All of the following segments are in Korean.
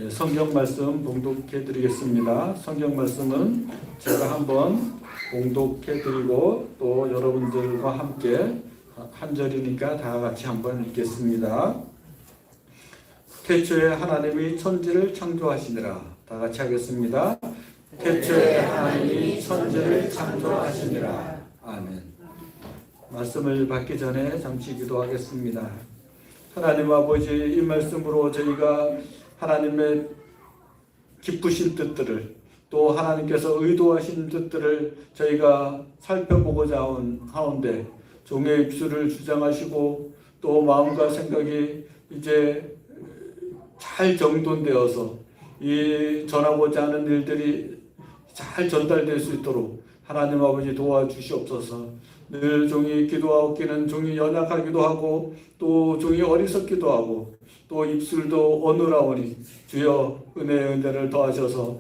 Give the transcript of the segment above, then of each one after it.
성경 말씀 봉독해 드리겠습니다. 성경 말씀은 제가 한번 봉독해 드리고 또 여러분들과 함께 한 절이니까 다 같이 한번 읽겠습니다. 태초에 하나님이 천지를 창조하시니라. 다 같이 하겠습니다. 태초에 하나님이 천지를 창조하시니라. 아멘. 말씀을 받기 전에 잠시 기도하겠습니다. 하나님 아버지, 이 말씀으로 저희가 하나님의 기쁘신 뜻들을 또 하나님께서 의도하신 뜻들을 저희가 살펴보고자 하는데 종의 입술을 주장하시고 또 마음과 생각이 이제 잘 정돈되어서 이 전하고자 하는 일들이 잘 전달될 수 있도록 하나님 아버지 도와주시옵소서. 늘 종이 기도하기는 종이 연약하기도 하고 또 종이 어리석기도 하고 또 입술도 어눌하오니 주여 은혜를 더하셔서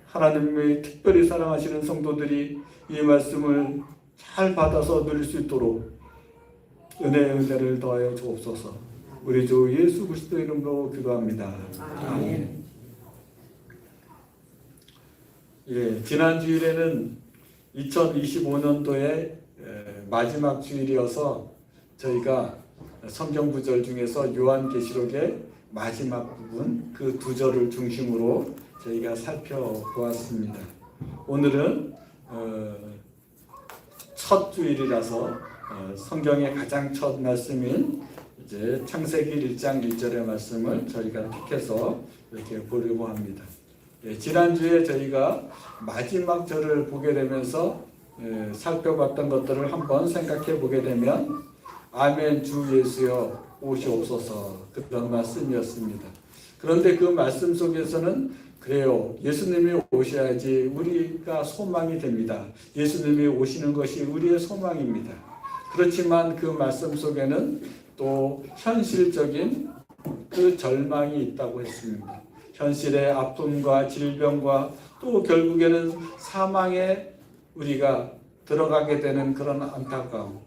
하나님의 특별히 사랑하시는 성도들이 이 말씀을 잘 받아서 누릴 수 있도록 은혜를 더하여 주옵소서. 우리 주 예수 그리스도 이름으로 기도합니다. 아멘. 지난 주일에는 2025년도의 마지막 주일이어서 저희가 성경 구절 중에서 요한계시록의 마지막 부분 그 두 절을 중심으로 저희가 살펴보았습니다. 오늘은 첫 주일이라서 성경의 가장 첫 말씀인 이제 창세기 1장 1절의 말씀을 저희가 택해서 이렇게 보려고 합니다. 지난주에 저희가 마지막 절을 보게 되면서 살펴봤던 것들을 한번 생각해 보게 되면 아멘 주 예수여 오시옵소서 그런 말씀이었습니다. 그런데 그 말씀 속에서는 그래요, 예수님이 오셔야지 우리가 소망이 됩니다. 예수님이 오시는 것이 우리의 소망입니다. 그렇지만 그 말씀 속에는 또 현실적인 그 절망이 있다고 했습니다. 현실의 아픔과 질병과 또 결국에는 사망에 우리가 들어가게 되는 그런 안타까움,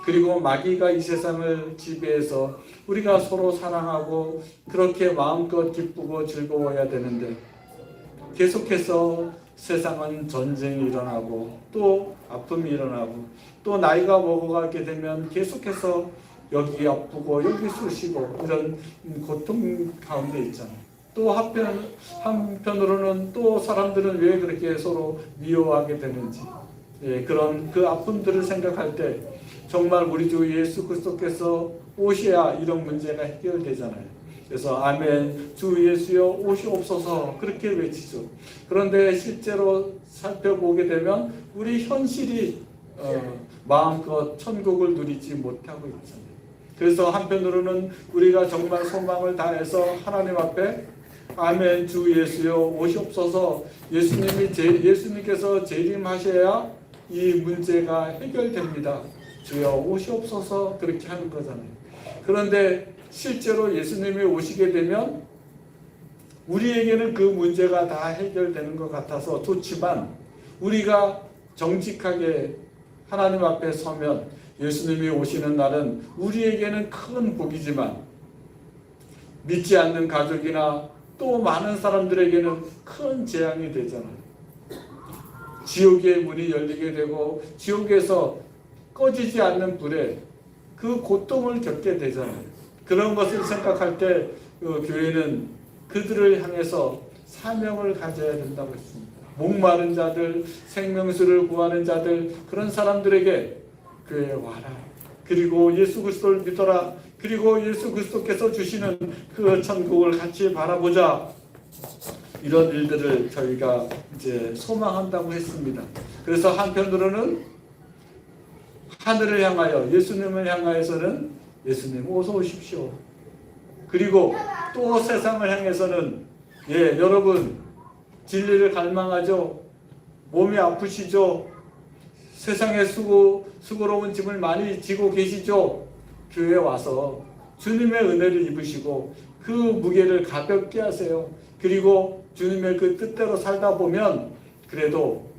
그리고 마귀가 이 세상을 지배해서 우리가 서로 사랑하고 그렇게 마음껏 기쁘고 즐거워야 되는데 계속해서 세상은 전쟁이 일어나고 또 아픔이 일어나고 또 나이가 먹어가게 되면 계속해서 여기 아프고 여기 쑤시고 이런 고통 가운데 있잖아요. 또 한편으로는 또 사람들은 왜 그렇게 서로 미워하게 되는지, 그런 그 아픔들을 생각할 때 정말 우리 주 예수 그리스도께서 오셔야 이런 문제가 해결되잖아요. 그래서 아멘 주 예수여 오시옵소서 그렇게 외치죠. 그런데 실제로 살펴보게 되면 우리 현실이 마음껏 천국을 누리지 못하고 있잖아요. 그래서 한편으로는 우리가 정말 소망을 다해서 하나님 앞에 아멘 주 예수여 오시옵소서, 예수님께서 재림하셔야 이 문제가 해결됩니다. 주여 오시옵소서 그렇게 하는 거잖아요. 그런데 실제로 예수님이 오시게 되면 우리에게는 그 문제가 다 해결되는 것 같아서 좋지만 우리가 정직하게 하나님 앞에 서면 예수님이 오시는 날은 우리에게는 큰 복이지만 믿지 않는 가족이나 또 많은 사람들에게는 큰 재앙이 되잖아요. 지옥의 문이 열리게 되고 지옥에서 꺼지지 않는 불에 그 고통을 겪게 되잖아요. 그런 것을 생각할 때 교회는 그들을 향해서 사명을 가져야 된다고 했습니다. 목마른 자들, 생명수를 구하는 자들, 그런 사람들에게 교회에 와라. 그리고 예수 그리스도를 믿어라. 그리고 예수 그리스도께서 주시는 그 천국을 같이 바라보자. 이런 일들을 저희가 이제 소망한다고 했습니다. 그래서 한편으로는 하늘을 향하여 예수님을 향하여서는 예수님 어서 오십시오. 그리고 또 세상을 향해서는 여러분 진리를 갈망하죠. 몸이 아프시죠. 세상에 수고로운 짐을 많이 지고 계시죠. 교회에 와서 주님의 은혜를 입으시고 그 무게를 가볍게 하세요. 그리고 주님의 그 뜻대로 살다 보면 그래도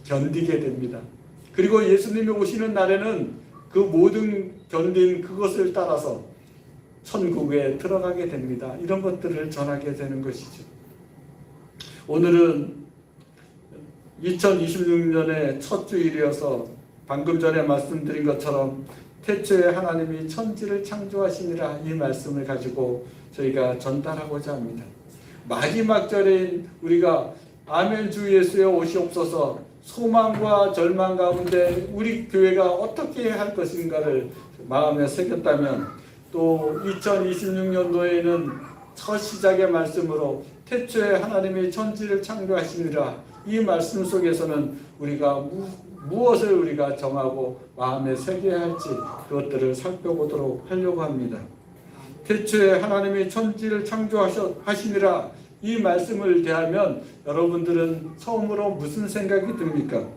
견디게 됩니다. 그리고 예수님이 오시는 날에는 그 모든 견딘 그것을 따라서 천국에 들어가게 됩니다. 이런 것들을 전하게 되는 것이죠. 오늘은 2026년의 첫 주일이어서 방금 전에 말씀드린 것처럼 태초에 하나님이 천지를 창조하시니라 이 말씀을 가지고 저희가 전달하고자 합니다. 마지막 절인 우리가 아멘 주 예수의 오시옵소서, 소망과 절망 가운데 우리 교회가 어떻게 할 것인가를 마음에 새겼다면, 또 2026년도에는 첫 시작의 말씀으로 태초에 하나님이 천지를 창조하시니라 이 말씀 속에서는 우리가 무엇을 우리가 정하고 마음에 새겨야 할지 그것들을 살펴보도록 하려고 합니다. 태초에 하나님이 천지를 창조하시니라 이 말씀을 대하면 여러분들은 처음으로 무슨 생각이 듭니까?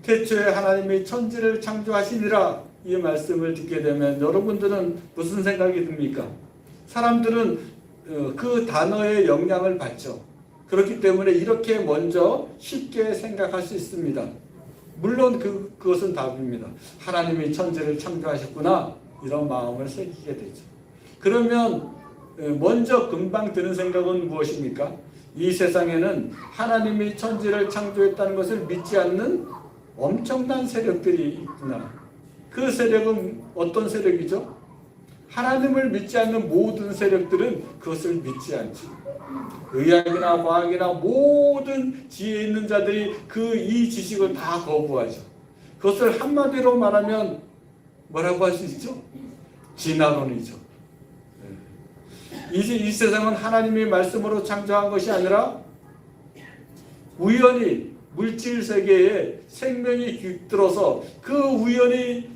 태초에 하나님이 천지를 창조하시니라 이 말씀을 듣게 되면 여러분들은 무슨 생각이 듭니까? 사람들은 그 단어의 영향을 받죠. 그렇기 때문에 이렇게 먼저 쉽게 생각할 수 있습니다. 물론 그것은 답입니다. 하나님이 천지를 창조하셨구나, 이런 마음을 새기게 되죠. 그러면 먼저 금방 드는 생각은 무엇입니까? 이 세상에는 하나님이 천지를 창조했다는 것을 믿지 않는 엄청난 세력들이 있구나. 그 세력은 어떤 세력이죠? 하나님을 믿지 않는 모든 세력들은 그것을 믿지 않죠. 의학이나 과학이나 모든 지혜 있는 자들이 이 지식을 다 거부하죠. 그것을 한마디로 말하면 뭐라고 할 수 있죠? 진화론이죠. 이 세상은 하나님의 말씀으로 창조한 것이 아니라 우연히 물질 세계에 생명이 깃들어서 그 우연히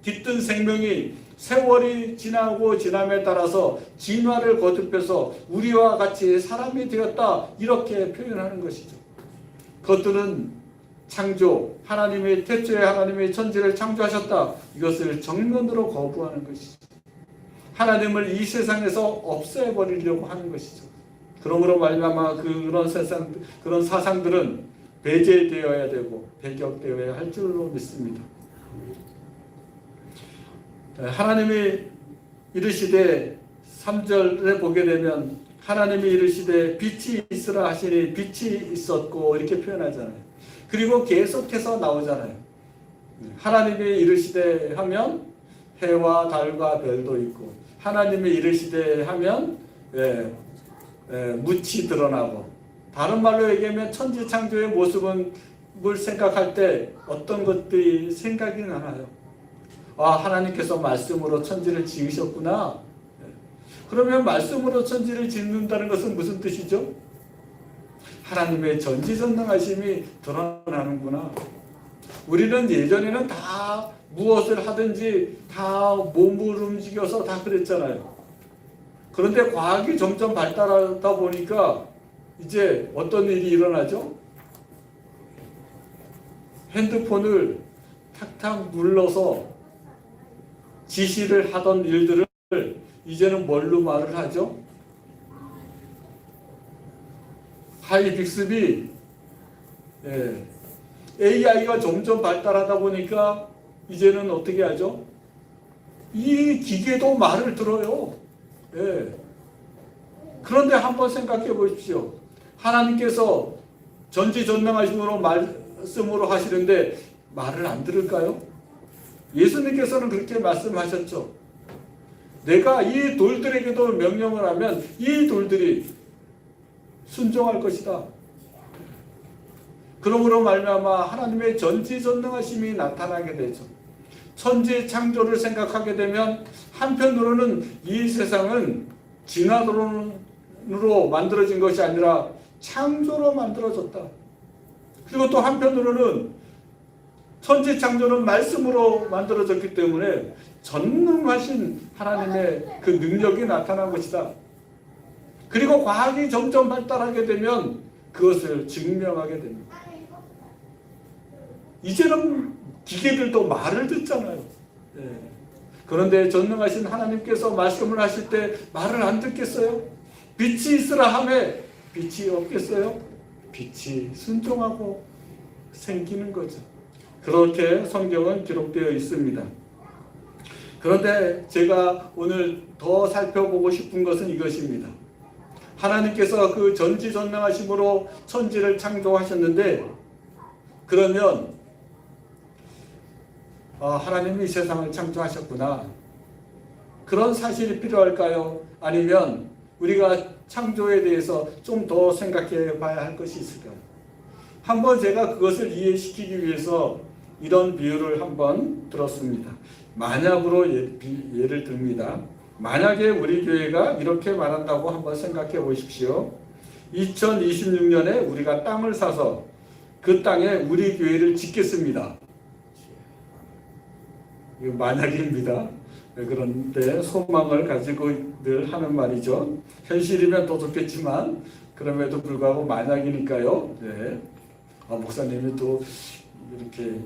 깃든 생명이 세월이 지나고 지남에 따라서 진화를 거듭해서 우리와 같이 사람이 되었다, 이렇게 표현하는 것이죠. 그것들은 창조, 하나님의 태초에 하나님의 천지를 창조하셨다, 이것을 정면으로 거부하는 것이죠. 하나님을 이 세상에서 없애버리려고 하는 것이죠. 그러므로 말미암아 그런 사상들은 배제되어야 되고 배격되어야 할 줄로 믿습니다. 하나님이 이르시되 3절에 보게 되면 하나님이 이르시되 빛이 있으라 하시니 빛이 있었고 이렇게 표현하잖아요. 그리고 계속해서 나오잖아요. 하나님이 이르시되 하면 해와 달과 별도 있고, 하나님이 이르시되 하면 묻이 드러나고, 다른 말로 얘기하면 천지 창조의 모습을 생각할 때 어떤 것들이 생각이 나나요? 하나님께서 말씀으로 천지를 지으셨구나. 그러면 말씀으로 천지를 짓는다는 것은 무슨 뜻이죠? 하나님의 전지전능하심이 드러나는구나. 우리는 예전에는 다 무엇을 하든지 다 몸을 움직여서 다 그랬잖아요. 그런데 과학이 점점 발달하다 보니까 이제 어떤 일이 일어나죠? 핸드폰을 탁탁 눌러서 지시를 하던 일들을 이제는 뭘로 말을 하죠? 하이빅스비, AI가 점점 발달하다 보니까 이제는 어떻게 하죠? 이 기계도 말을 들어요. 그런데 한번 생각해 보십시오. 하나님께서 전지전능하심으로 말씀으로 하시는데 말을 안 들을까요? 예수님께서는 그렇게 말씀하셨죠. 내가 이 돌들에게도 명령을 하면 이 돌들이 순종할 것이다. 그러므로 말미암아 하나님의 전지전능하심이 나타나게 되죠. 천지 창조를 생각하게 되면 한편으로는 이 세상은 진화론으로 만들어진 것이 아니라 창조로 만들어졌다. 그리고 또 한편으로는 천지 창조는 말씀으로 만들어졌기 때문에 전능하신 하나님의 그 능력이 나타난 것이다. 그리고 과학이 점점 발달하게 되면 그것을 증명하게 됩니다. 이제는 기계들도 말을 듣잖아요. 그런데 전능하신 하나님께서 말씀을 하실 때 말을 안 듣겠어요? 빛이 있으라 하매 빛이 없겠어요? 빛이 순종하고 생기는 거죠. 그렇게 성경은 기록되어 있습니다. 그런데 제가 오늘 더 살펴보고 싶은 것은 이것입니다. 하나님께서 그 전지전능하심으로 천지를 창조하셨는데, 그러면 하나님이 세상을 창조하셨구나, 그런 사실이 필요할까요? 아니면 우리가 창조에 대해서 좀 더 생각해 봐야 할 것이 있을까요? 한번 제가 그것을 이해시키기 위해서 이런 비유를 한번 들었습니다. 만약으로 예를 듭니다. 만약에 우리 교회가 이렇게 말한다고 한번 생각해 보십시오. 2026년에 우리가 땅을 사서 그 땅에 우리 교회를 짓겠습니다. 이거 만약입니다. 그런데 소망을 가지고 늘 하는 말이죠. 현실이면 더 좋겠지만 그럼에도 불구하고 만약이니까요. 네. 목사님이 또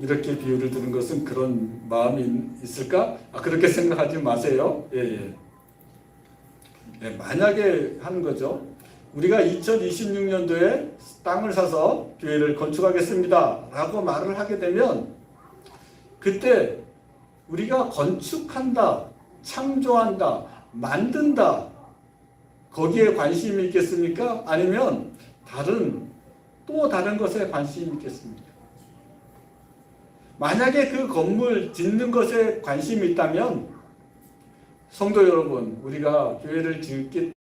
이렇게 비유를 드는 것은 그런 마음이 있을까? 그렇게 생각하지 마세요. 예. 만약에 하는 거죠. 우리가 2026년도에 땅을 사서 교회를 건축하겠습니다 라고 말을 하게 되면, 그때 우리가 건축한다, 창조한다, 만든다, 거기에 관심이 있겠습니까? 아니면 또 다른 것에 관심이 있겠습니까? 만약에 그 건물 짓는 것에 관심이 있다면, 성도 여러분, 우리가 교회를 짓게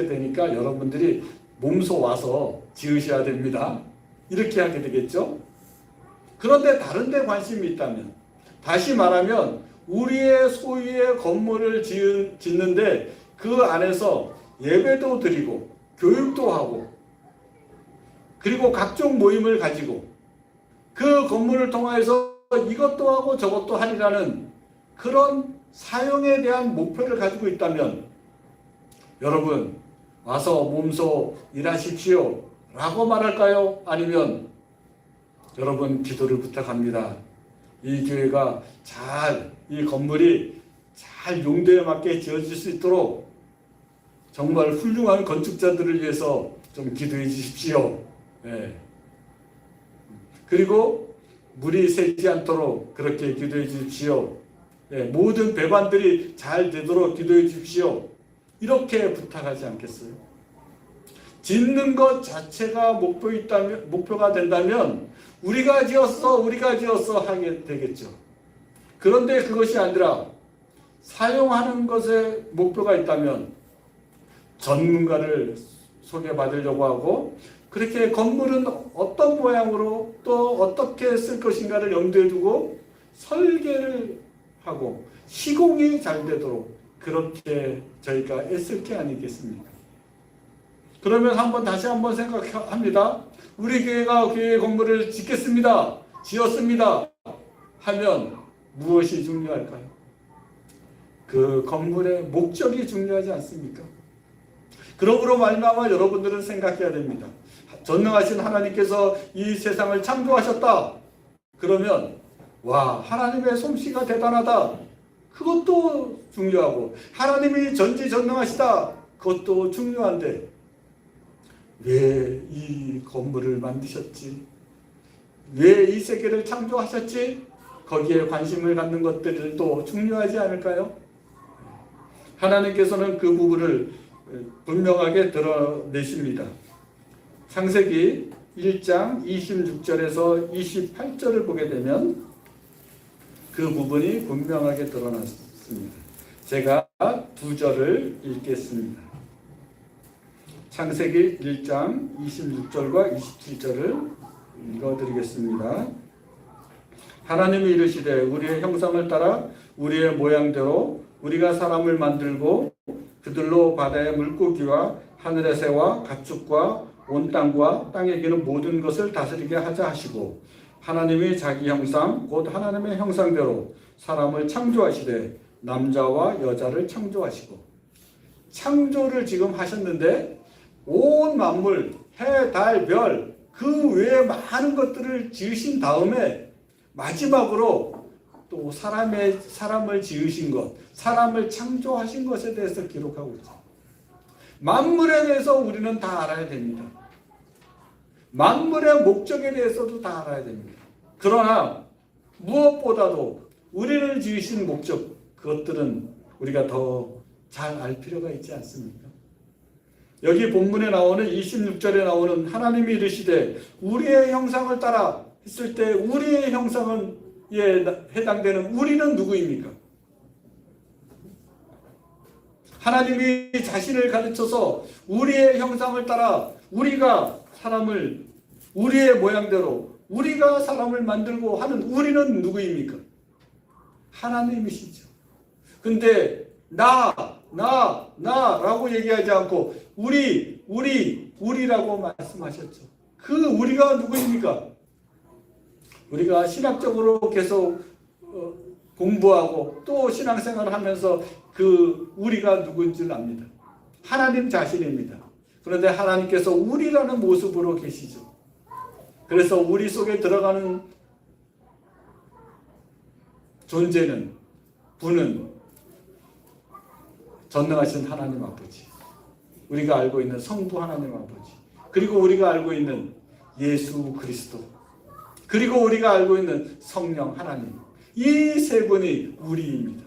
되니까 여러분들이 몸소 와서 지으셔야 됩니다. 이렇게 하게 되겠죠? 그런데 다른 데 관심이 있다면, 다시 말하면 우리의 소유의 건물을 짓는데 그 안에서 예배도 드리고 교육도 하고 그리고 각종 모임을 가지고 그 건물을 통해서 이것도 하고 저것도 하리라는 그런 사용에 대한 목표를 가지고 있다면, 여러분 와서 몸소 일하십시오 라고 말할까요? 아니면 여러분 기도를 부탁합니다. 이 교회가 이 건물이 잘 용도에 맞게 지어질 수 있도록 정말 훌륭한 건축자들을 위해서 좀 기도해 주십시오. 네. 그리고 물이 새지 않도록 그렇게 기도해 주십시오. 네. 모든 배관들이 잘 되도록 기도해 주십시오. 이렇게 부탁하지 않겠어요? 짓는 것 자체가 목표가 된다면 우리가 지었어 하게 되겠죠. 그런데 그것이 아니라 사용하는 것에 목표가 있다면 전문가를 소개받으려고 하고, 그렇게 건물은 어떤 모양으로 또 어떻게 쓸 것인가를 염두에 두고 설계를 하고 시공이 잘 되도록 그렇게 저희가 애쓸 게 아니겠습니까? 그러면 다시 한번 생각합니다. 우리 교회가 교회 건물을 지었습니다 하면 무엇이 중요할까요? 그 건물의 목적이 중요하지 않습니까? 그러므로 말미암아 여러분들은 생각해야 됩니다. 전능하신 하나님께서 이 세상을 창조하셨다. 그러면 하나님의 솜씨가 대단하다. 그것도 중요하고, 하나님이 전지전능하시다. 그것도 중요한데 왜 이 건물을 만드셨지? 왜 이 세계를 창조하셨지? 거기에 관심을 갖는 것들도 중요하지 않을까요? 하나님께서는 그 부분을 분명하게 드러내십니다. 창세기 1장 26절에서 28절을 보게 되면 그 부분이 분명하게 드러났습니다. 제가 두 절을 읽겠습니다. 창세기 1장 26절과 27절을 읽어드리겠습니다. 하나님이 이르시되 우리의 형상을 따라 우리의 모양대로 우리가 사람을 만들고 그들로 바다의 물고기와 하늘의 새와 가축과 온 땅과 땅에 기는 모든 것을 다스리게 하자 하시고, 하나님이 자기 형상 곧 하나님의 형상대로 사람을 창조하시되 남자와 여자를 창조하시고, 창조를 지금 하셨는데 온 만물, 해, 달, 별, 그 외에 많은 것들을 지으신 다음에 마지막으로 또 사람을 지으신 것, 사람을 창조하신 것에 대해서 기록하고 있죠. 만물에 대해서 우리는 다 알아야 됩니다. 만물의 목적에 대해서도 다 알아야 됩니다. 그러나 무엇보다도 우리를 지으신 목적, 그것들은 우리가 더 잘 알 필요가 있지 않습니까? 여기 본문에 나오는 26절에 나오는 하나님이 이르시되 우리의 형상을 따라 했을 때 우리의 형상은 해당되는 우리는 누구입니까? 하나님이 자신을 가르쳐서 우리의 형상을 따라 우리가 사람을 우리의 모양대로 우리가 사람을 만들고 하는 우리는 누구입니까? 하나님이시죠. 근데 나라고 얘기하지 않고 우리라고 말씀하셨죠. 그 우리가 누구입니까? 우리가 신학적으로 계속 공부하고 또 신앙생활을 하면서 그 우리가 누군지를 압니다. 하나님 자신입니다. 그런데 하나님께서 우리라는 모습으로 계시죠. 그래서 우리 속에 들어가는 존재는 분은 전능하신 하나님 아버지, 우리가 알고 있는 성부 하나님 아버지, 그리고 우리가 알고 있는 예수 그리스도, 그리고 우리가 알고 있는 성령 하나님, 이 세 분이 우리입니다.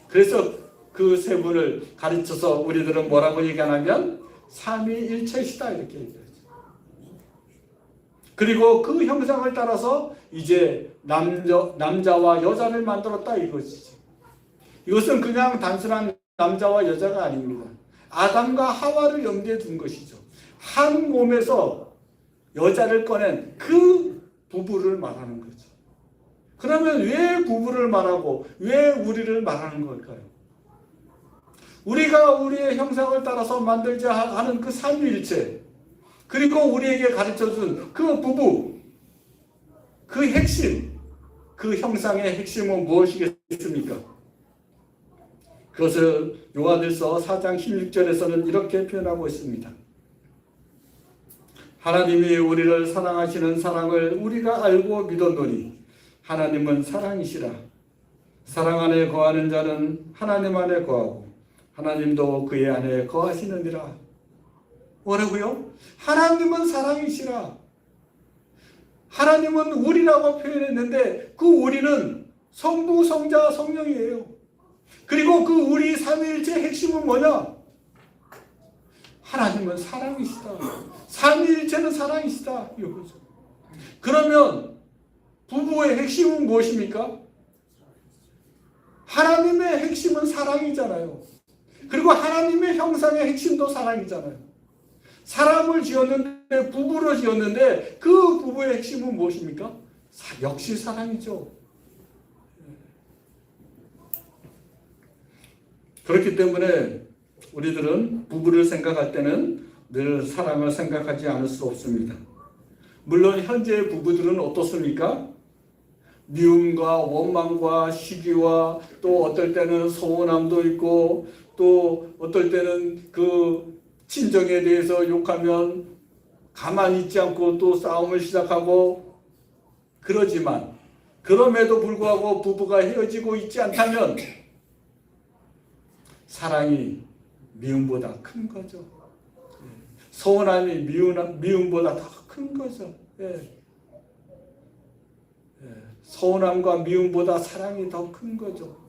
그래서 그 세 분을 가르쳐서 우리들은 뭐라고 얘기하냐면 삼위일체시다 이렇게 얘기하죠. 그리고 그 형상을 따라서 이제 남자와 여자를 만들었다 이것이죠. 이것은 그냥 단순한 남자와 여자가 아닙니다. 아담과 하와를 염두에 둔 것이죠. 한 몸에서 여자를 꺼낸 그 부부를 말하는 거죠. 그러면 왜 부부를 말하고 왜 우리를 말하는 걸까요? 우리가 우리의 형상을 따라서 만들자 하는 그 삼위일체, 그리고 우리에게 가르쳐준 그 부부, 그 핵심, 그 형상의 핵심은 무엇이겠습니까? 그것을 요한일서 4장 16절에서는 이렇게 표현하고 있습니다. 하나님이 우리를 사랑하시는 사랑을 우리가 알고 믿었노니 하나님은 사랑이시라. 사랑 안에 거하는 자는 하나님 안에 거하고 하나님도 그의 안에 거하시느니라. 뭐라고요? 하나님은 사랑이시라. 하나님은 우리라고 표현했는데 그 우리는 성부, 성자, 성령이에요. 그리고 그 우리 삼위일체 핵심은 뭐냐? 하나님은 사랑이시다. 삼위일체는 사랑이시다. 이거죠. 그러면 부부의 핵심은 무엇입니까? 하나님의 핵심은 사랑이잖아요. 그리고 하나님의 형상의 핵심도 사랑이잖아요. 사람을 지었는데 부부로 지었는데 그 부부의 핵심은 무엇입니까? 역시 사랑이죠. 그렇기 때문에 우리들은 부부를 생각할 때는 늘 사랑을 생각하지 않을 수 없습니다. 물론 현재의 부부들은 어떻습니까? 미움과 원망과 시기와 또 어떨 때는 서운함도 있고 또 어떨 때는 그 친정에 대해서 욕하면 가만히 있지 않고 또 싸움을 시작하고 그러지만 그럼에도 불구하고 부부가 헤어지고 있지 않다면 사랑이 미움보다 큰 거죠. 서운함이 미움보다 더 큰 거죠. 서운함과 미움보다 사랑이 더 큰 거죠.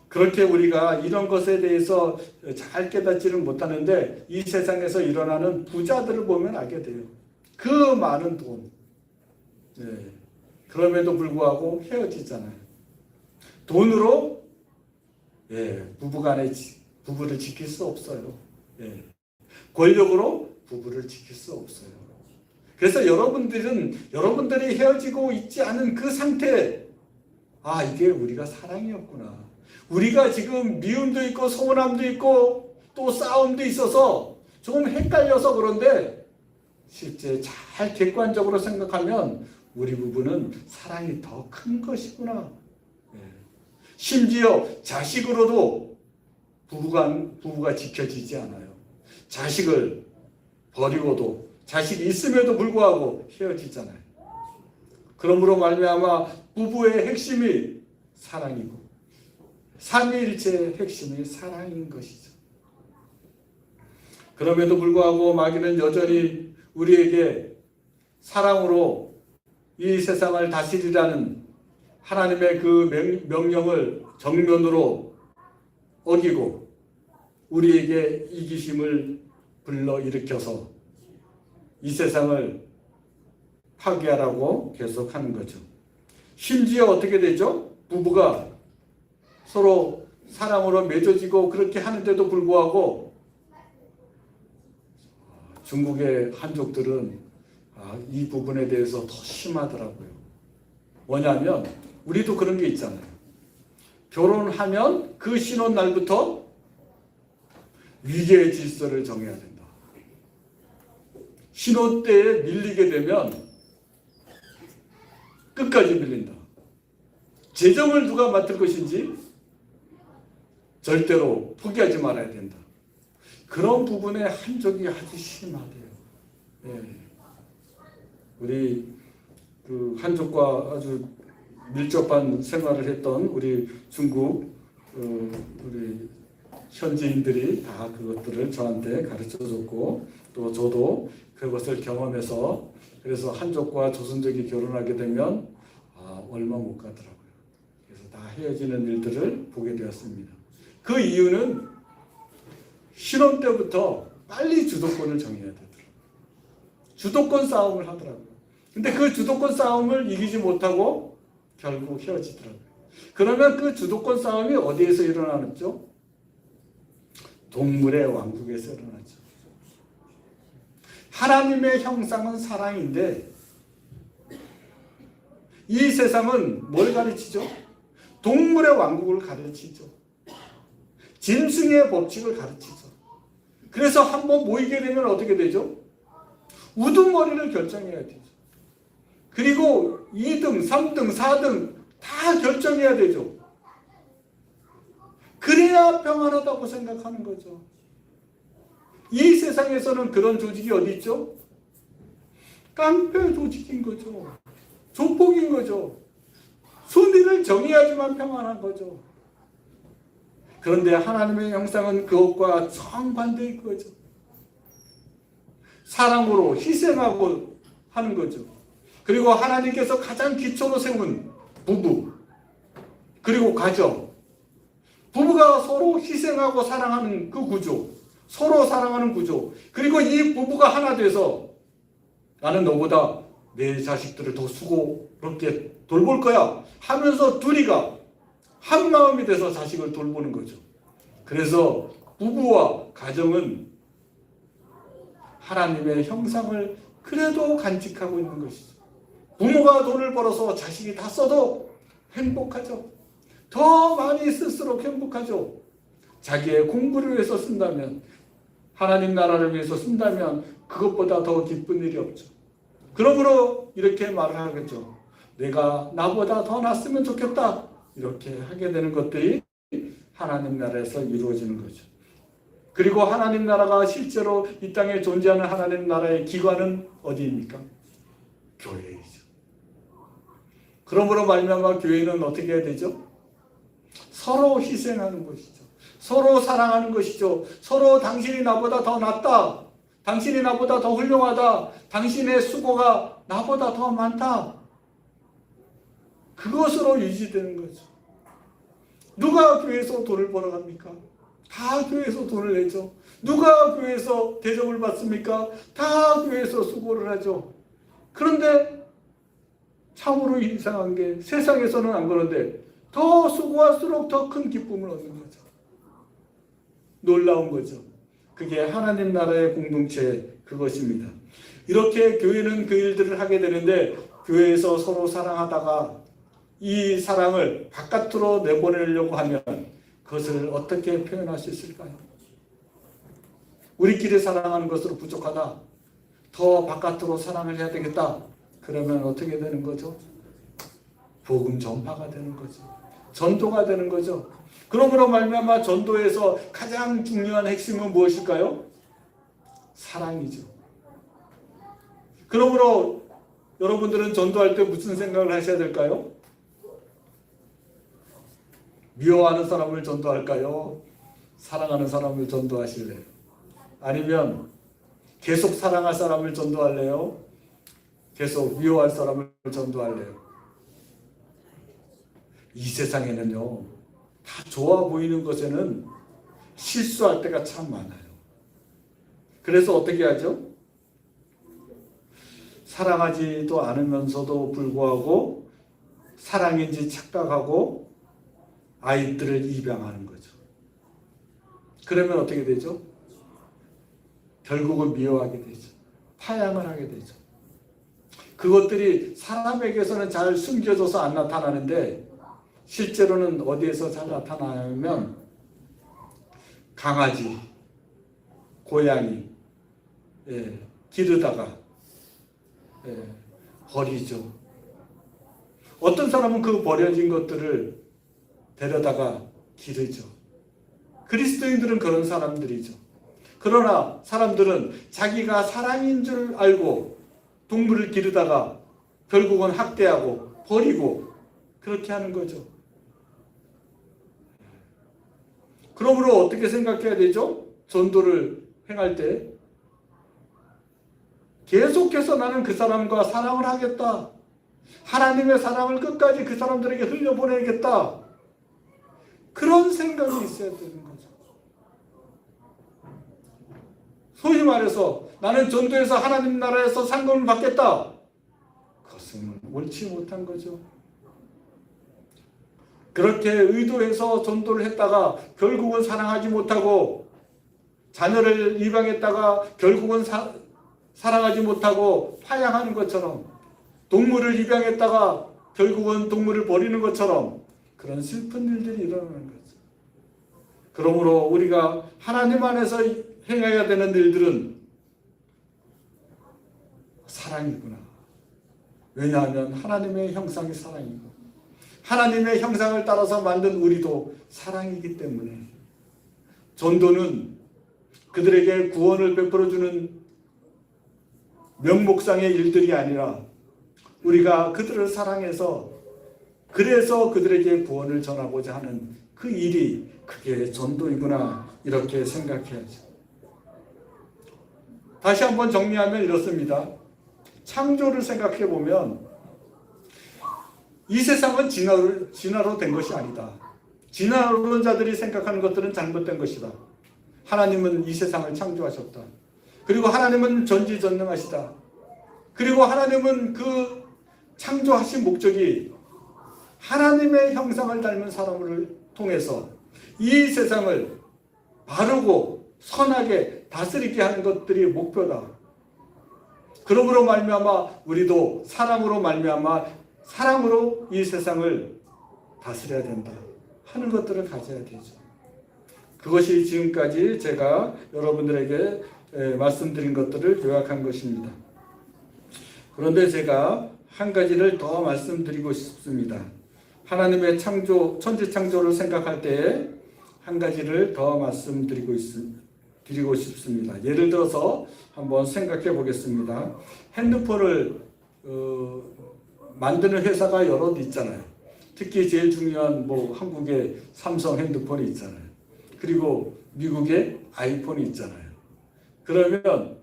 그렇게 우리가 이런 것에 대해서 잘 깨닫지는 못하는데 이 세상에서 일어나는 부자들을 보면 알게 돼요. 그 많은 돈. 그럼에도 불구하고 헤어지잖아요. 돈으로 부부간에 부부를 지킬 수 없어요. 권력으로 부부를 지킬 수 없어요. 그래서 여러분들이 헤어지고 있지 않은 그 상태, 이게 우리가 사랑이었구나. 우리가 지금 미움도 있고 서운함도 있고 또 싸움도 있어서 조금 헷갈려서 그런데 실제 잘 객관적으로 생각하면 우리 부부는 사랑이 더 큰 것이구나. 심지어 자식으로도 부부가 지켜지지 않아요. 자식을 버리고도 자식이 있음에도 불구하고 헤어지잖아요. 그러므로 말미암아 부부의 핵심이 사랑이고 삼위일체의 핵심이 사랑인 것이죠. 그럼에도 불구하고 마귀는 여전히 우리에게 사랑으로 이 세상을 다스리라는 하나님의 그 명령을 정면으로 어기고 우리에게 이기심을 불러일으켜서 이 세상을 파괴하라고 계속하는 거죠. 심지어 어떻게 되죠? 부부가 서로 사랑으로 맺어지고 그렇게 하는데도 불구하고 중국의 한족들은 이 부분에 대해서 더 심하더라고요. 뭐냐면 우리도 그런 게 있잖아요. 결혼하면 그 신혼 날부터 위계의 질서를 정해야 된다. 신혼 때에 밀리게 되면 끝까지 밀린다. 재정을 누가 맡을 것인지 절대로 포기하지 말아야 된다. 그런 부분에 한족이 아주 심하대요. 네. 우리 그 한족과 아주 밀접한 생활을 했던 우리 중국 우리 현지인들이 다 그것들을 저한테 가르쳐줬고 또 저도 그것을 경험해서 그래서 한족과 조선족이 결혼하게 되면 얼마 못 가더라고요. 그래서 다 헤어지는 일들을 보게 되었습니다. 그 이유는 신혼 때부터 빨리 주도권을 정해야 되더라고요. 주도권 싸움을 하더라고요. 근데 그 주도권 싸움을 이기지 못하고 결국 헤어지더라고요. 그러면 그 주도권 싸움이 어디에서 일어나죠? 동물의 왕국에서 일어나죠. 하나님의 형상은 사랑인데 이 세상은 뭘 가르치죠? 동물의 왕국을 가르치죠. 짐승의 법칙을 가르치죠. 그래서 한번 모이게 되면 어떻게 되죠? 우두머리를 결정해야 되죠. 그리고 2등, 3등, 4등 다 결정해야 되죠. 그래야 평안하다고 생각하는 거죠. 이 세상에서는 그런 조직이 어디 있죠? 깡패 조직인 거죠. 조폭인 거죠. 순위를 정해야지만 평안한 거죠. 그런데 하나님의 형상은 그것과 정반대인 거죠. 사랑으로 희생하고 하는 거죠. 그리고 하나님께서 가장 기초로 세운 부부, 그리고 가정, 부부가 서로 희생하고 사랑하는 그 구조, 서로 사랑하는 구조, 그리고 이 부부가 하나 돼서 나는 너보다 내 자식들을 더 수고롭게 돌볼 거야 하면서 둘이가 한 마음이 돼서 자식을 돌보는 거죠. 그래서 부부와 가정은 하나님의 형상을 그래도 간직하고 있는 것이죠. 부모가 돈을 벌어서 자식이 다 써도 행복하죠. 더 많이 쓸수록 행복하죠. 자기의 공부를 위해서 쓴다면, 하나님 나라를 위해서 쓴다면 그것보다 더 기쁜 일이 없죠. 그러므로 이렇게 말을 하겠죠. 내가 나보다 더 낫으면 좋겠다. 이렇게 하게 되는 것들이 하나님 나라에서 이루어지는 거죠. 그리고 하나님 나라가 실제로 이 땅에 존재하는 하나님 나라의 기관은 어디입니까? 교회이죠. 그러므로 말미암아 교회는 어떻게 해야 되죠? 서로 희생하는 것이죠. 서로 사랑하는 것이죠. 서로 당신이 나보다 더 낫다. 당신이 나보다 더 훌륭하다. 당신의 수고가 나보다 더 많다. 그것으로 유지되는 거죠. 누가 교회에서 돈을 벌어갑니까? 다 교회에서 돈을 내죠. 누가 교회에서 대접을 받습니까? 다 교회에서 수고를 하죠. 그런데 참으로 이상한 게 세상에서는 안 그런데 더 수고할수록 더 큰 기쁨을 얻는 거죠. 놀라운 거죠. 그게 하나님 나라의 공동체 그것입니다. 이렇게 교회는 그 일들을 하게 되는데 교회에서 서로 사랑하다가 이 사랑을 바깥으로 내보내려고 하면 그것을 어떻게 표현할 수 있을까요? 우리끼리 사랑하는 것으로 부족하다. 더 바깥으로 사랑을 해야 되겠다. 그러면 어떻게 되는 거죠? 복음 전파가 되는 거죠. 전도가 되는 거죠. 그러므로 말미암아 전도에서 가장 중요한 핵심은 무엇일까요? 사랑이죠. 그러므로 여러분들은 전도할 때 무슨 생각을 하셔야 될까요? 미워하는 사람을 전도할까요? 사랑하는 사람을 전도하실래요? 아니면 계속 사랑할 사람을 전도할래요? 계속 미워할 사람을 전도할래요? 이 세상에는요, 다 좋아 보이는 것에는 실수할 때가 참 많아요. 그래서 어떻게 하죠? 사랑하지도 않으면서도 불구하고 사랑인지 착각하고 아이들을 입양하는 거죠. 그러면 어떻게 되죠? 결국은 미워하게 되죠. 파양을 하게 되죠. 그것들이 사람에게서는 잘 숨겨져서 안 나타나는데 실제로는 어디에서 잘 나타나냐면 강아지, 고양이 기르다가 버리죠. 어떤 사람은 그 버려진 것들을 데려다가 기르죠. 그리스도인들은 그런 사람들이죠. 그러나 사람들은 자기가 사랑인 줄 알고 동물을 기르다가 결국은 학대하고 버리고 그렇게 하는 거죠. 그러므로 어떻게 생각해야 되죠? 전도를 행할 때 계속해서 나는 그 사람과 사랑을 하겠다. 하나님의 사랑을 끝까지 그 사람들에게 흘려보내겠다. 그런 생각이 있어야 되는 거죠. 소위 말해서 나는 전도해서 하나님 나라에서 상금을 받겠다. 그것은 옳지 못한 거죠. 그렇게 의도해서 전도를 했다가 결국은 사랑하지 못하고 자녀를 입양했다가 결국은 사랑하지 못하고 파양하는 것처럼 동물을 입양했다가 결국은 동물을 버리는 것처럼 그런 슬픈 일들이 일어나는 거죠. 그러므로 우리가 하나님 안에서 행해야 되는 일들은 사랑이구나. 왜냐하면 하나님의 형상이 사랑이고 하나님의 형상을 따라서 만든 우리도 사랑이기 때문에 전도는 그들에게 구원을 베풀어주는 명목상의 일들이 아니라 우리가 그들을 사랑해서 그래서 그들에게 구원을 전하고자 하는 그 일이 그게 전도이구나 이렇게 생각해야죠. 다시 한번 정리하면 이렇습니다. 창조를 생각해 보면 이 세상은 진화로 된 것이 아니다. 진화론자들이 생각하는 것들은 잘못된 것이다. 하나님은 이 세상을 창조하셨다. 그리고 하나님은 전지전능하시다. 그리고 하나님은 그 창조하신 목적이 하나님의 형상을 닮은 사람을 통해서 이 세상을 바르고 선하게 다스리게 하는 것들이 목표다. 그러므로 말미암아 우리도 사랑으로 말미암아 사랑으로 이 세상을 다스려야 된다 하는 것들을 가져야 되죠. 그것이 지금까지 제가 여러분들에게 말씀드린 것들을 요약한 것입니다. 그런데 제가 한 가지를 더 말씀드리고 싶습니다. 하나님의 창조, 천지 창조를 생각할 때 한 가지를 더 말씀드리고 싶습니다. 예를 들어서 한번 생각해 보겠습니다. 핸드폰을 만드는 회사가 여러 있잖아요. 특히 제일 중요한 한국의 삼성 핸드폰이 있잖아요. 그리고 미국의 아이폰이 있잖아요. 그러면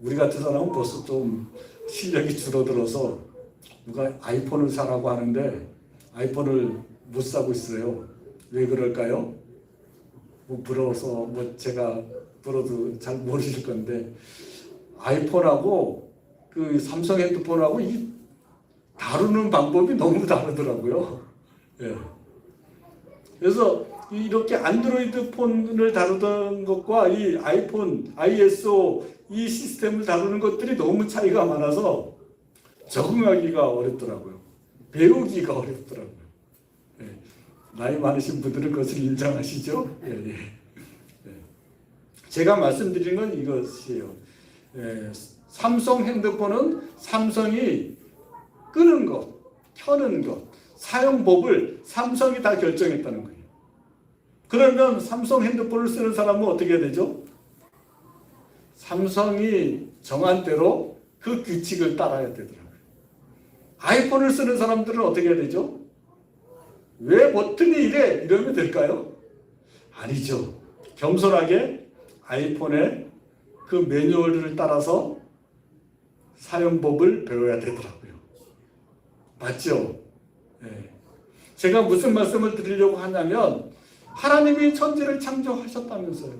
우리 같은 사람은 벌써 좀 실력이 줄어들어서 누가 아이폰을 사라고 하는데 아이폰을 못 사고 있어요. 왜 그럴까요? 부러워서 제가 불어도 잘 모르실 건데 아이폰하고 그 삼성 핸드폰하고 이 다루는 방법이 너무 다르더라고요. 예. 그래서 이렇게 안드로이드 폰을 다루던 것과 이 아이폰, ISO 이 시스템을 다루는 것들이 너무 차이가 많아서 적응하기가 어렵더라고요. 배우기가 어렵더라고요. 예. 나이 많으신 분들은 그것을 인정하시죠? 예, 예. 예. 제가 말씀드린 건 이것이에요. 예. 삼성 핸드폰은 삼성이 끄는 것, 켜는 것, 사용법을 삼성이 다 결정했다는 거예요. 그러면 삼성 핸드폰을 쓰는 사람은 어떻게 해야 되죠? 삼성이 정한 대로 그 규칙을 따라야 되더라고요. 아이폰을 쓰는 사람들은 어떻게 해야 되죠? 왜 버튼이 이래? 이러면 될까요? 아니죠. 겸손하게 아이폰의 그 매뉴얼을 따라서 사용법을 배워야 되더라고요. 맞죠? 예. 제가 무슨 말씀을 드리려고 하냐면 하나님이 천지를 창조하셨다면서요.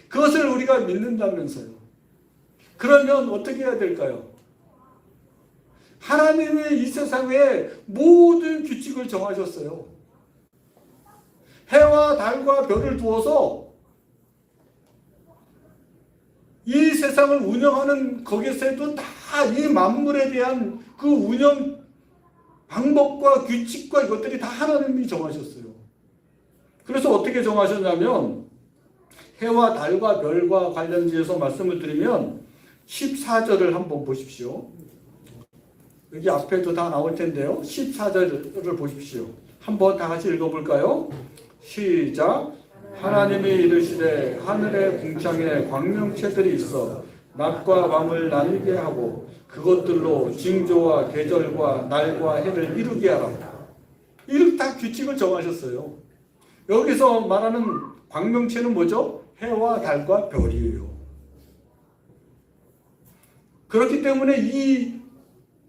그것을 우리가 믿는다면서요. 그러면 어떻게 해야 될까요? 하나님이 이 세상에 모든 규칙을 정하셨어요. 해와 달과 별을 두어서 이 세상을 운영하는 거기서도 다 이 만물에 대한 그 운영 방법과 규칙과 이것들이 다 하나님이 정하셨어요. 그래서 어떻게 정하셨냐면 해와 달과 별과 관련지어서 말씀을 드리면 14절을 한번 보십시오. 여기 앞에도 다 나올 텐데요. 14절을 보십시오. 한번 다 같이 읽어볼까요? 시작. 하나님이 이르시되 하늘의 궁창에 광명체들이 있어 낮과 밤을 나누게 하고 그것들로 징조와 계절과 날과 해를 이루게 하라. 이렇게 다 규칙을 정하셨어요. 여기서 말하는 광명체는 뭐죠? 해와 달과 별이에요. 그렇기 때문에 이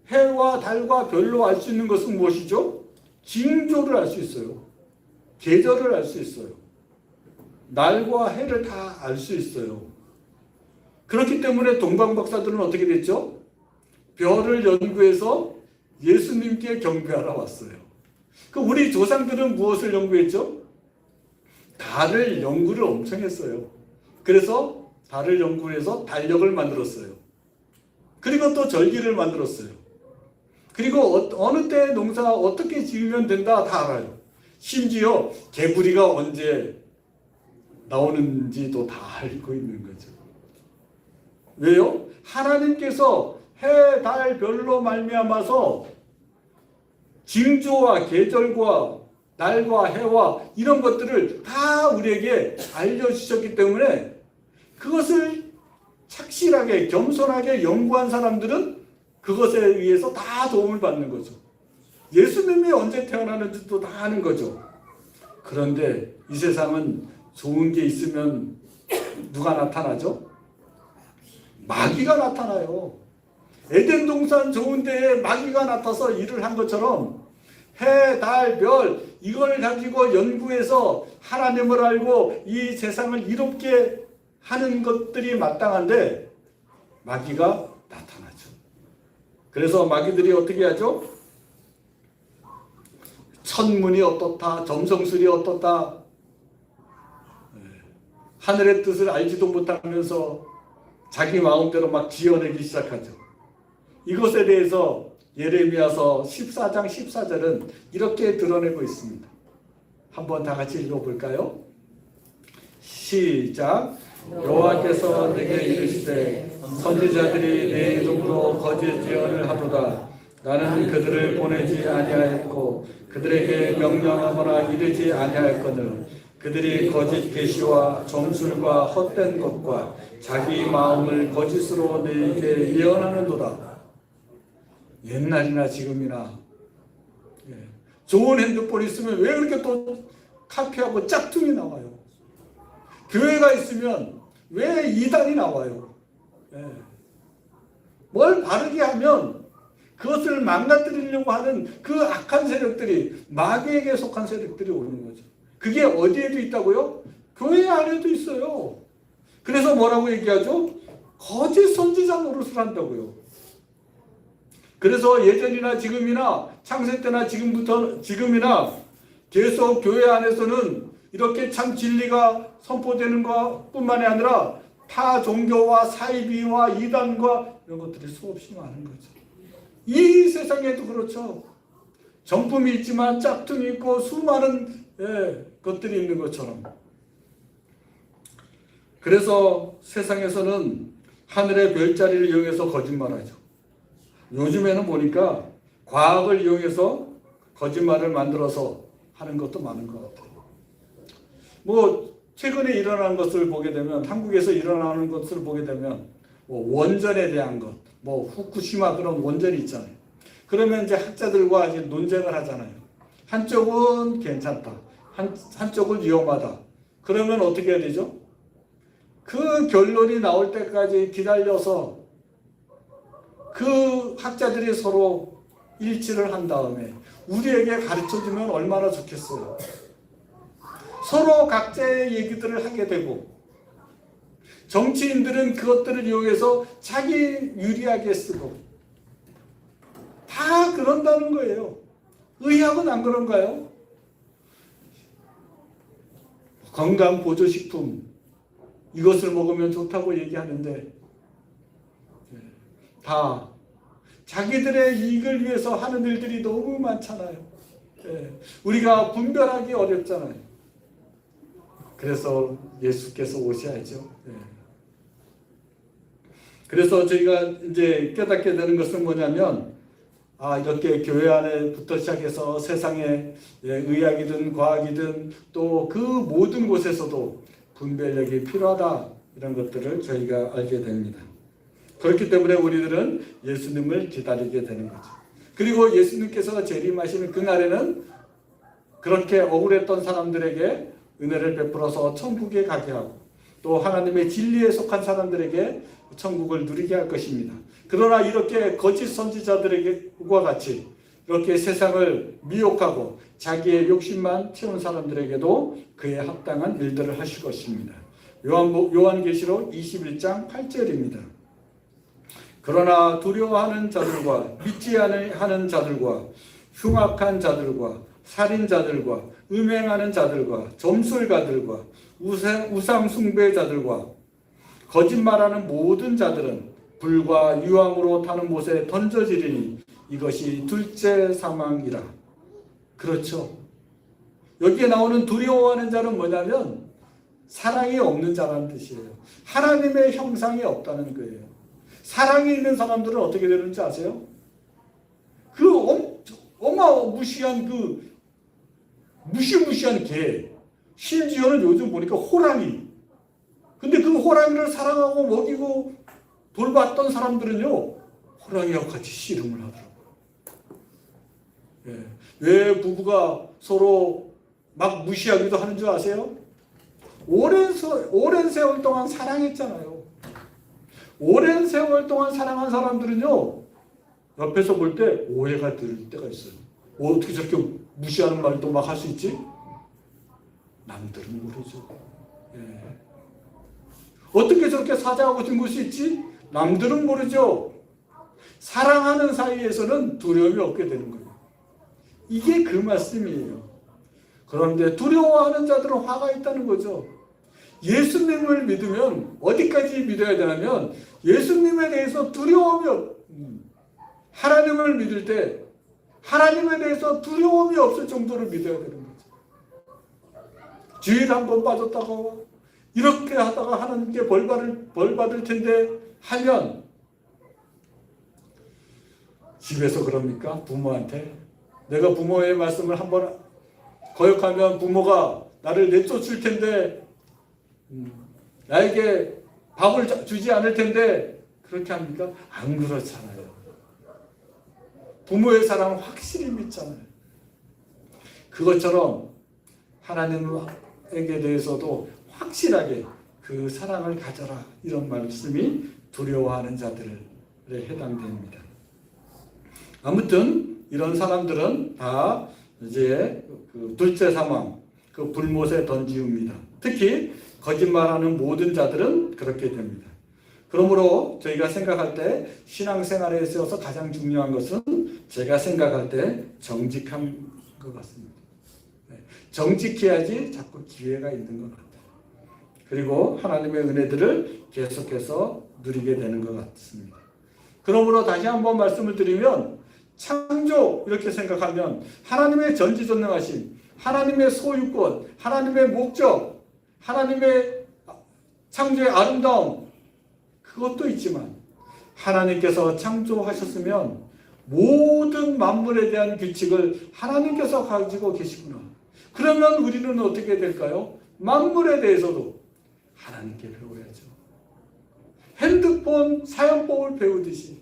해와 달과 별로 알 수 있는 것은 무엇이죠? 징조를 알 수 있어요. 계절을 알 수 있어요. 날과 해를 다 알 수 있어요. 그렇기 때문에 동방박사들은 어떻게 됐죠? 별을 연구해서 예수님께 경배하러 왔어요. 그 우리 조상들은 무엇을 연구했죠? 달을 연구를 엄청 했어요. 그래서 달을 연구해서 달력을 만들었어요. 그리고 또 절기를 만들었어요. 그리고 어느 때 농사 어떻게 지으면 된다 다 알아요. 심지어 개구리가 언제 나오는지도 다 알고 있는 거죠. 왜요? 하나님께서 해, 달, 별로 말미암아서 징조와 계절과 날과 해와 이런 것들을 다 우리에게 알려주셨기 때문에 그것을 착실하게 겸손하게 연구한 사람들은 그것에 의해서 다 도움을 받는 거죠. 예수님이 언제 태어나는지도 다 아는 거죠. 그런데 이 세상은 좋은 게 있으면 누가 나타나죠? 마귀가 나타나요. 에덴 동산 좋은 데에 마귀가 나타나서 일을 한 것처럼 해, 달, 별 이걸 가지고 연구해서 하나님을 알고 이 세상을 이롭게 하는 것들이 마땅한데 마귀가 나타나죠. 그래서 마귀들이 어떻게 하죠? 천문이 어떻다, 점성술이 어떻다, 하늘의 뜻을 알지도 못하면서 자기 마음대로 막 지어내기 시작하죠. 이것에 대해서 예레미야서 14장 14절은 이렇게 드러내고 있습니다. 한번 다 같이 읽어볼까요? 시작. 여호와께서 내게 이르시되 선지자들이 내 이름으로 거짓 예언을 하도다. 나는 그들을 보내지 아니하였고 그들에게 명령하거나 이르지 아니하였거늘 그들이 거짓 계시와 점술과 헛된 것과 자기 마음을 거짓으로 내게 예언하는도다. 옛날이나 지금이나 좋은 핸드폰 있으면 왜 그렇게 또 카피하고 짝퉁이 나와요? 교회가 있으면 왜 이단이 나와요? 뭘 바르게 하면 그것을 망가뜨리려고 하는 그 악한 세력들이 마귀에게 속한 세력들이 오는 거죠. 그게 어디에도 있다고요? 교회 안에도 있어요. 그래서 뭐라고 얘기하죠? 거짓 선지자 노릇을 한다고요. 그래서 예전이나 지금이나 창세 때나 지금이나 계속 교회 안에서는 이렇게 참 진리가 선포되는 것뿐만이 아니라 타 종교와 사이비와 이단과 이런 것들이 수없이 많은 거죠. 이 세상에도 그렇죠. 정품이 있지만 짝퉁이 있고 수많은 것들이 있는 것처럼. 그래서 세상에서는 하늘의 별자리를 이용해서 거짓말하죠. 요즘에는 보니까 과학을 이용해서 거짓말을 만들어서 하는 것도 많은 것 같아요. 뭐 최근에 일어난 것을 보게 되면 한국에서 일어나는 것을 보게 되면 뭐 원전에 대한 것, 뭐 후쿠시마 그런 원전이 있잖아요. 그러면 이제 학자들과 이제 논쟁을 하잖아요. 한쪽은 괜찮다, 한쪽은 위험하다. 그러면 어떻게 해야 되죠? 그 결론이 나올 때까지 기다려서 그 학자들이 서로 일치를 한 다음에 우리에게 가르쳐주면 얼마나 좋겠어요. 서로 각자의 얘기들을 하게 되고, 정치인들은 그것들을 이용해서 자기 유리하게 쓰고, 다 그런다는 거예요. 의학은 안 그런가요? 건강보조식품, 이것을 먹으면 좋다고 얘기하는데 다 자기들의 이익을 위해서 하는 일들이 너무 많잖아요. 우리가 분별하기 어렵잖아요. 그래서 예수께서 오셔야죠. 그래서 저희가 이제 깨닫게 되는 것은 뭐냐면, 이렇게 교회 안에부터 시작해서 세상에 의학이든 과학이든 또 그 모든 곳에서도 분별력이 필요하다, 이런 것들을 저희가 알게 됩니다. 그렇기 때문에 우리들은 예수님을 기다리게 되는 거죠. 그리고 예수님께서 재림하시는 그날에는 그렇게 억울했던 사람들에게 은혜를 베풀어서 천국에 가게 하고, 또 하나님의 진리에 속한 사람들에게 천국을 누리게 할 것입니다. 그러나 이렇게 거짓 선지자들과 같이 이렇게 세상을 미혹하고 자기의 욕심만 채운 사람들에게도 그에 합당한 일들을 하실 것입니다. 요한계시록 21장 8절입니다. 그러나 두려워하는 자들과 믿지 않는 자들과 흉악한 자들과 살인자들과 음행하는 자들과 점술가들과 우상 숭배자들과 거짓말하는 모든 자들은 불과 유황으로 타는 못에 던져지리니 이것이 둘째 사망이라. 그렇죠. 여기에 나오는 두려워하는 자는 뭐냐면 사랑이 없는 자라는 뜻이에요. 하나님의 형상이 없다는 거예요. 사랑이 있는 사람들은 어떻게 되는지 아세요? 어마무시한 무시무시한 개, 심지어는 요즘 보니까 호랑이. 근데 그 호랑이를 사랑하고 먹이고 돌봤던 사람들은요, 호랑이와 같이 씨름을 하더라고요. 왜 부부가 서로 막 무시하기도 하는 줄 아세요? 오랜 세월 동안 사랑했잖아요. 오랜 세월 동안 사랑한 사람들은요, 옆에서 볼 때 오해가 들 때가 있어요. 어떻게 저렇게 무시하는 말도 막 할 수 있지? 남들은 모르죠. 어떻게 저렇게 사자하고 뒹굴 수 있지? 남들은 모르죠. 사랑하는 사이에서는 두려움이 없게 되는 거예요. 이게 그 말씀이에요. 그런데 두려워하는 자들은 화가 있다는 거죠. 예수님을 믿으면 어디까지 믿어야 되냐면, 예수님에 대해서 두려움이 하나님을 믿을 때 하나님에 대해서 두려움이 없을 정도로 믿어야 되는 거죠. 죄에 한번 빠졌다가 이렇게 하다가 하나님께 벌 받을 텐데 하면, 집에서 그럽니까? 부모한테 내가 부모의 말씀을 한번 거역하면 부모가 나를 내쫓을 텐데, 나에게 밥을 주지 않을 텐데, 그렇게 합니까? 안 그렇잖아요. 부모의 사랑은 확실히 믿잖아요. 그것처럼 하나님에게 대해서도 확실하게 그 사랑을 가져라, 이런 말씀이 두려워하는 자들에 해당됩니다. 아무튼 이런 사람들은 다 이제 그 둘째 사망, 그 불못에 던지웁니다. 특히 거짓말하는 모든 자들은 그렇게 됩니다. 그러므로 저희가 생각할 때 신앙생활에 있어서 가장 중요한 것은 제가 생각할 때 정직한 것 같습니다. 정직해야지 자꾸 기회가 있는 것 같아요. 그리고 하나님의 은혜들을 계속해서 누리게 되는 것 같습니다. 그러므로 다시 한번 말씀을 드리면, 창조 이렇게 생각하면 하나님의 전지전능하심, 하나님의 소유권, 하나님의 목적, 하나님의 창조의 아름다움, 그것도 있지만 하나님께서 창조하셨으면 모든 만물에 대한 규칙을 하나님께서 가지고 계시구나. 그러면 우리는 어떻게 될까요? 만물에 대해서도 하나님께 배워야죠. 핸드폰 사용법을 배우듯이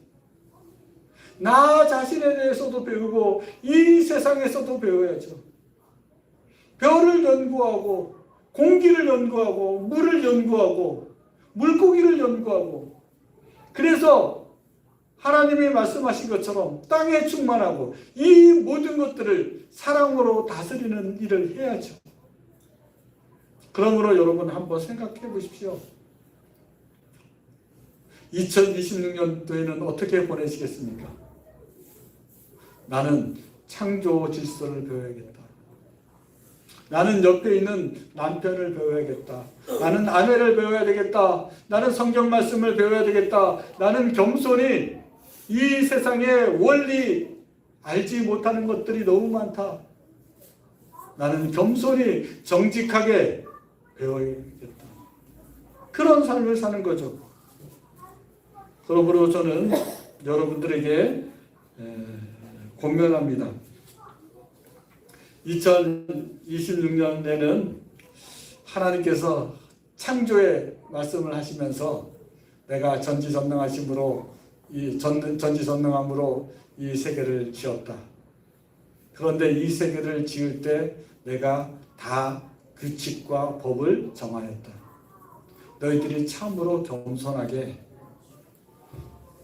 나 자신에 대해서도 배우고 이 세상에서도 배워야죠. 별을 연구하고 공기를 연구하고 물을 연구하고 물고기를 연구하고, 그래서 하나님이 말씀하신 것처럼 땅에 충만하고 이 모든 것들을 사랑으로 다스리는 일을 해야죠. 그러므로 여러분 한번 생각해 보십시오. 2026년도에는 어떻게 보내시겠습니까? 나는 창조 질서를 배워야겠다. 나는 옆에 있는 남편을 배워야겠다. 나는 아내를 배워야 되겠다. 나는 성경 말씀을 배워야 되겠다. 나는 겸손히 이 세상의 원리 알지 못하는 것들이 너무 많다. 나는 겸손히 정직하게 배워야겠다. 그런 삶을 사는 거죠. 그러므로 저는 여러분들에게 권면합니다. 2026년에는 하나님께서 창조의 말씀을 하시면서 내가 전지전능하심으로 전지전능함으로 이 세계를 지었다. 그런데 이 세계를 지을 때 내가 다 규칙과 법을 정하였다. 너희들이 참으로 겸손하게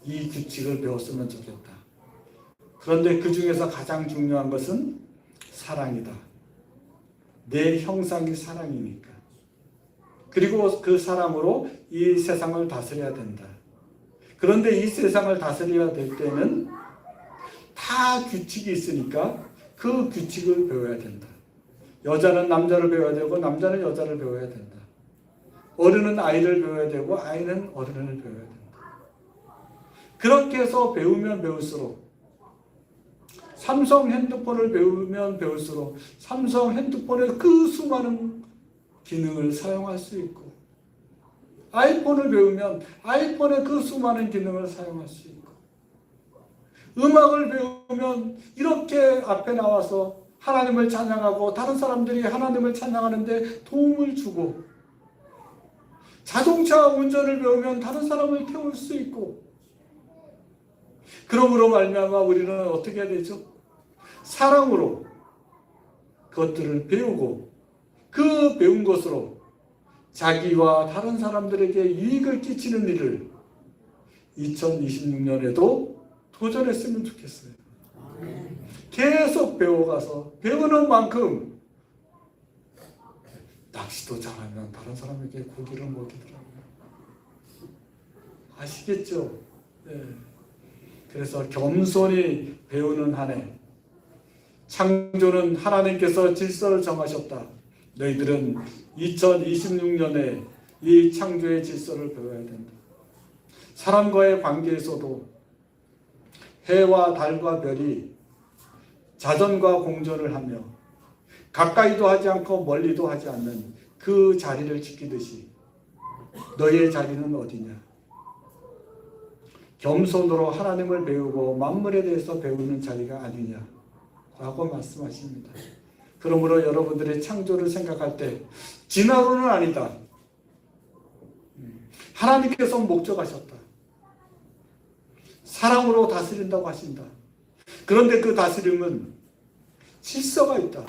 이 규칙을 배웠으면 좋겠다. 그런데 그 중에서 가장 중요한 것은 사랑이다. 내 형상이 사랑이니까. 그리고 그 사랑으로 이 세상을 다스려야 된다. 그런데 이 세상을 다스려야 될 때는 다 규칙이 있으니까 그 규칙을 배워야 된다. 여자는 남자를 배워야 되고 남자는 여자를 배워야 된다. 어른은 아이를 배워야 되고 아이는 어른을 배워야 된다. 그렇게 해서 배우면 배울수록 삼성 핸드폰을 배우면 배울수록 삼성 핸드폰의 그 수많은 기능을 사용할 수 있고 아이폰을 배우면 아이폰의 그 수많은 기능을 사용할 수 있고 음악을 배우면 이렇게 앞에 나와서 하나님을 찬양하고 다른 사람들이 하나님을 찬양하는데 도움을 주고 자동차 운전을 배우면 다른 사람을 태울 수 있고 그러므로 말미암아 우리는 어떻게 해야 되죠? 사랑으로 그것들을 배우고 그 배운 것으로 자기와 다른 사람들에게 유익을 끼치는 일을 2026년에도 도전했으면 좋겠어요. 계속 배워가서 배우는 만큼 낚시도 잘하면 다른 사람에게 고기를 먹이더라고요. 아시겠죠? 네. 그래서 겸손히 배우는 한 해. 창조는 하나님께서 질서를 정하셨다. 너희들은 2026년에 이 창조의 질서를 배워야 된다. 사람과의 관계에서도 해와 달과 별이 자전과 공전을 하며 가까이도 하지 않고 멀리도 하지 않는 그 자리를 지키듯이 너의 자리는 어디냐? 겸손으로 하나님을 배우고 만물에 대해서 배우는 자리가 아니냐? 라고 말씀하십니다. 그러므로 여러분들의 창조를 생각할 때 진화론은 아니다. 하나님께서 목적하셨다. 사랑으로 다스린다고 하신다. 그런데 그 다스림은 질서가 있다.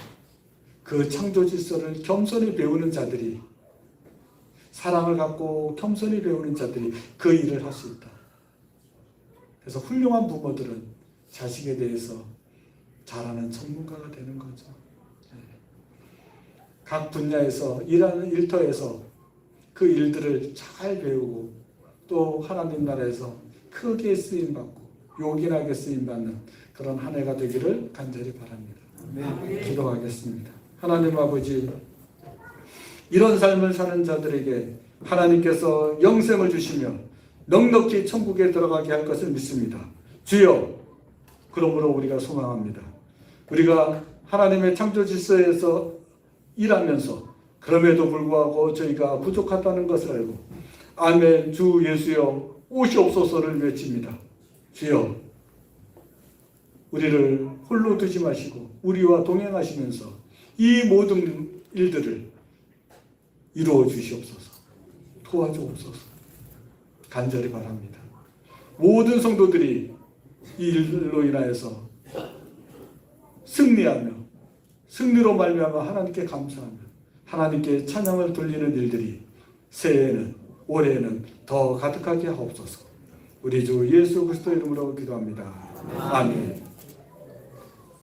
그 창조 질서를 겸손히 배우는 자들이 사랑을 갖고 겸손히 배우는 자들이 그 일을 할 수 있다. 그래서 훌륭한 부모들은 자식에 대해서 잘하는 전문가가 되는 거죠. 각 분야에서 일하는 일터에서 그 일들을 잘 배우고 또 하나님 나라에서 크게 쓰임받고 요긴하게 쓰임받는 그런 한 해가 되기를 간절히 바랍니다. 기도하겠습니다. 하나님 아버지, 이런 삶을 사는 자들에게 하나님께서 영생을 주시며 넉넉히 천국에 들어가게 할 것을 믿습니다. 주여, 그러므로 우리가 소망합니다. 우리가 하나님의 창조 질서에서 일하면서 그럼에도 불구하고 저희가 부족하다는 것을 알고 아멘 주 예수여 오시옵소서를 외칩니다. 주여, 우리를 홀로 두지 마시고 우리와 동행하시면서 이 모든 일들을 이루어 주시옵소서. 도와주옵소서. 간절히 바랍니다. 모든 성도들이 이 일로 인하여서 승리하며 승리로 말미암아 하나님께 감사하며 하나님께 찬양을 돌리는 일들이 새해에는 올해에는 더 가득하게 하옵소서. 우리 주 예수 그리스도 이름으로 기도합니다. 아멘.